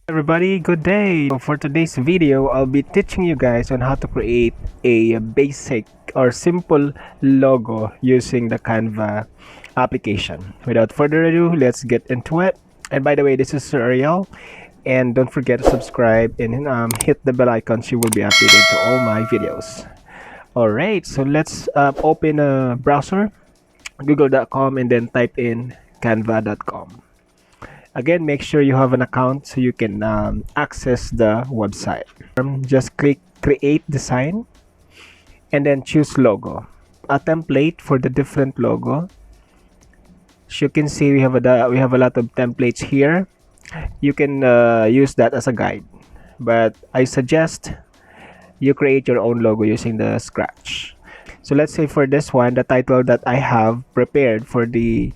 Everybody, good day. So for today's video, I'll be teaching you guys on how to create a basic or simple logo using the Canva application. Without further ado, let's get into it. And by the way, this is Ariel, and don't forget to subscribe and hit the bell icon so you will be updated to all my videos. Alright, so let's open a browser, google.com, and then type in canva.com. Again, make sure you have an account so you can access the website. Just click create design and then choose logo. A template for the different logo. As you can see, we have a lot of templates here. You can use that as a guide, but I suggest you create your own logo using the scratch. So let's say for this one, the title that I have prepared for the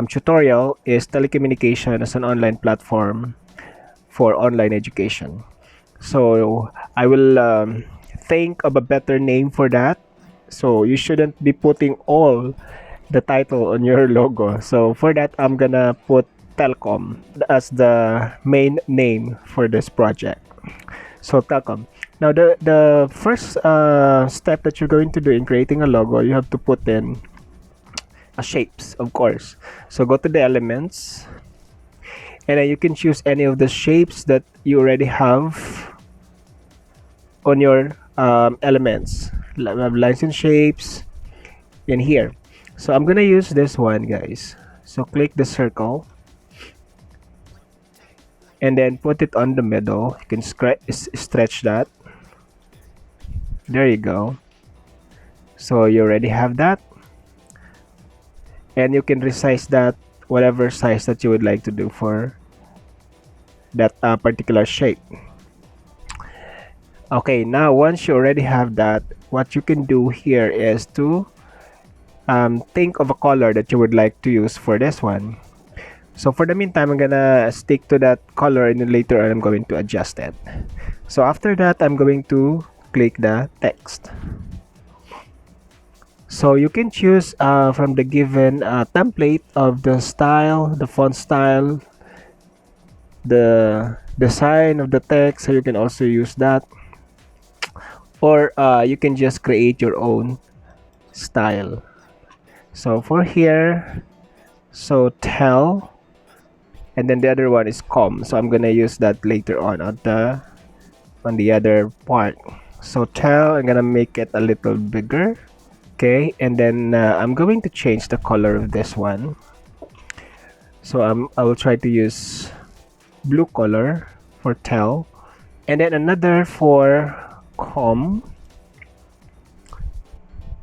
tutorial is telecommunication as an online platform for online education. So I will think of a better name for that. So you shouldn't be putting all the title on your logo. So for that, I'm gonna put Telcom as the main name for this project. So Telcom. Now the first step that you're going to do in creating a logo, you have to put in shapes, of course. So go to the elements, and then you can choose any of the shapes that you already have on your elements. We have lines and shapes in here. So I'm gonna use this one, guys. So click the circle and then put it on the middle. You can stretch that. There you go. So you already have that, and you can resize that whatever size that you would like to do for that particular shape. Okay, now once you already have that, what you can do here is to think of a color that you would like to use for this one. So for the meantime, I'm gonna stick to that color, and then later on I'm going to adjust it. So after that, I'm going to click the text. So you can choose from the given template of the style, the font style, the design of the text. So you can also use that, or you can just create your own style. So for here, so tell, and then the other one is com. So I'm gonna use that later on the other part. So tell, I'm gonna make it a little bigger. Okay, and then I'm going to change the color of this one. So I will try to use blue color for tell, and then another for com.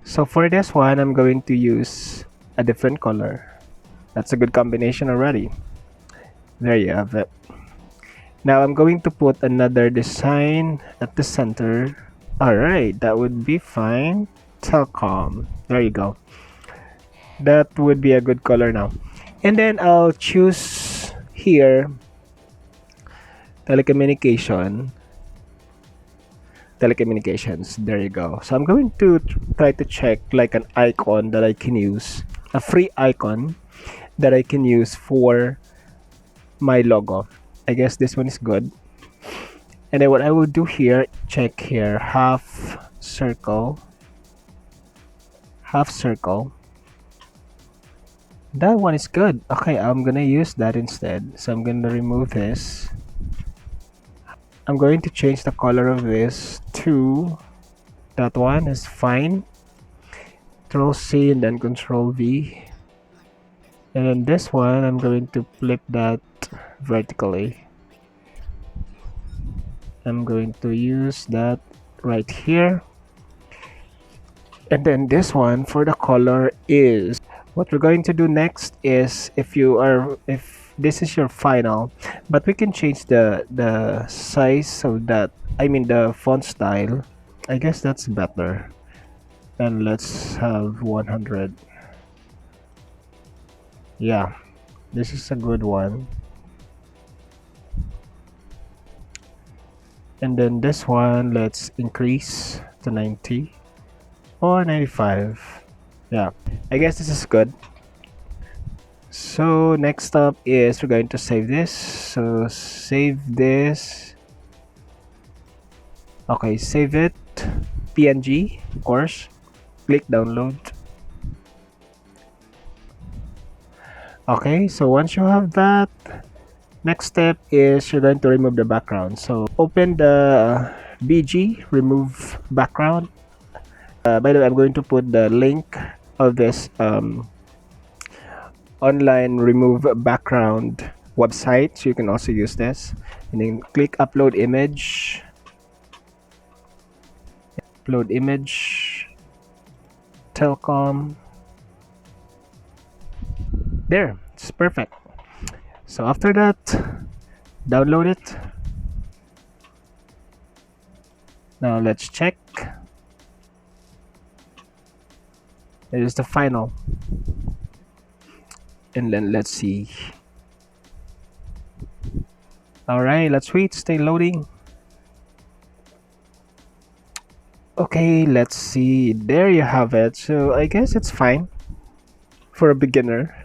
So for this one, I'm going to use a different color. That's a good combination already. There you have it. Now I'm going to put another design at the center. Alright, that would be fine. Telcom. There you go. That would be a good color now. And then I'll choose here telecommunications. There you go. So I'm going to try to check like an icon that I can use, a free icon that I can use for my logo. I guess this one is good. And then what I will do here, check here, half circle. That one is good. Okay, I'm gonna use that instead. So I'm gonna remove this. I'm going to change the color of this to that one is fine. Control C and then Control V. And then this one, I'm going to flip that vertically. I'm going to use that right here. And then this one for the color is, what we're going to do next is, if this is your final, but we can change the size of that, I mean the font style. I guess that's better. And let's have 100. Yeah, this is a good one. And then this one, let's increase to 90 or 95. Yeah, I guess this is good. So next up is we're going to save this. So save this. Okay, save it. PNG, of course. Click download. Okay, so once you have that, next step is you're going to remove the background. So open the BG, remove background. By the way, I'm going to put the link of this online remove background website, so you can also use this. And then click upload image. Upload image. Telcom. There, it's perfect. So after that, download it. Now let's check. It is the final. And then let's see. Alright, let's wait, stay loading. Okay, let's see. There you have it. So I guess it's fine for a beginner.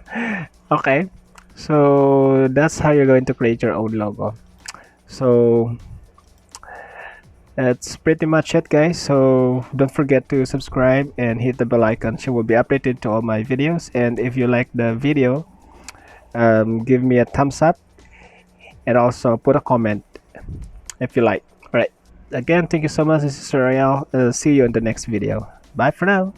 Okay, so that's how you're going to create your own logo. So that's pretty much it, guys. So don't forget to subscribe and hit the bell icon so you will be updated to all my videos. And if you like the video, give me a thumbs up and also put a comment if you like. All right, again, thank you so much. This is Ariel. See you in the next video. Bye for now.